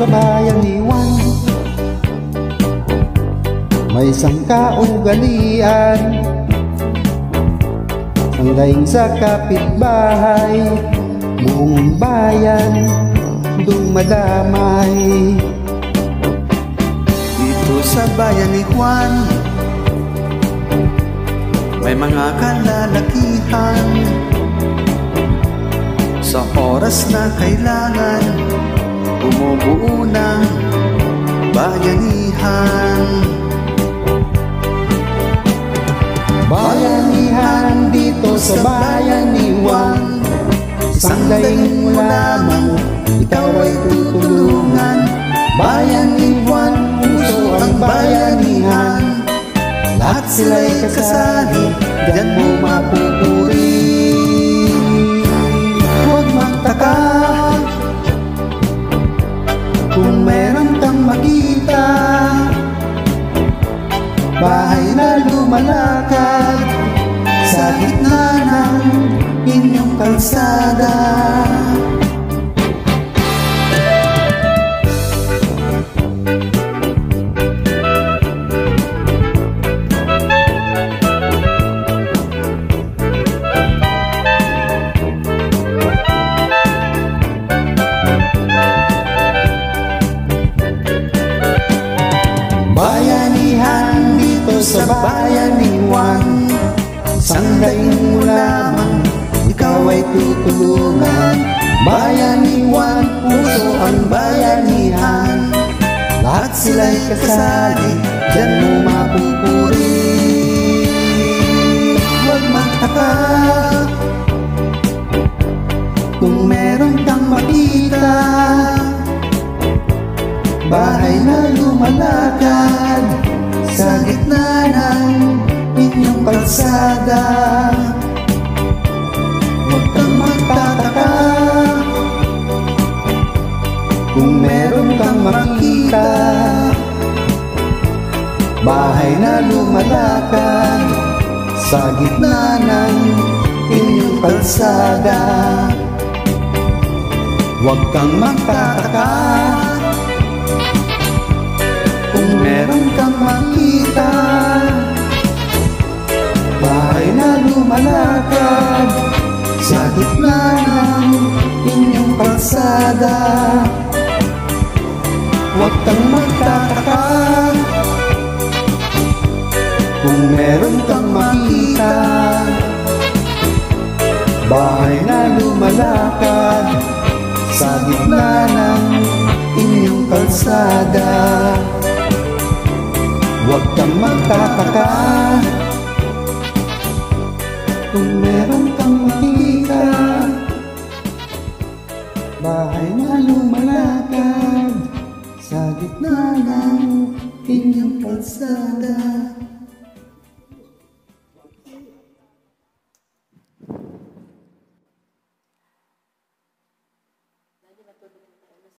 sa bayaniwan. May isang kaugalian, sanggaing sa kapitbahay, buong bayan dumadamay. Dito sa bayan ni Juan, may mga kalalakihan. Sa oras na kailangan, bumubuo ng bayanihan. Bayanihan dito sa bayan ni Juan, sanggaing mo lamang, ikaw ay tutulungan. Bayan ni Juan, puso ang bayanihan. Lahat sila'y kasali, diyan mo mapupuri. Huwag magtaka kung meron kang makita, bahay na lumalakad sa gitna ng inyong kalsada. Bayanihan dito sa bayan ni Juan, sanggaing mo lamang, ikaw ay tutulungan. Bayan ni Juan, puso ang bayanihan. Lahat sila'y kasali, diyan mo mapupuri. Huwag magtaka kung meron kang makita, bahay na lumalakad sa gitna ng inyong kalsada. Huwag kang magtataka kung meron kang makita, bahay na lumalakad sa gitna ng inyong kalsada. Huwag kang magtataka kung meron kang makita, bahay na lumalakad sa gitna ng inyong kalsada. Huwag kang magtataka kung meron kang makita, bahay na lumalakad sa gitna ng inyong kalsada. Huwag kang magtataka kung meron kang makita, bahay na lumalakad sa gitna ng inyong kalsada.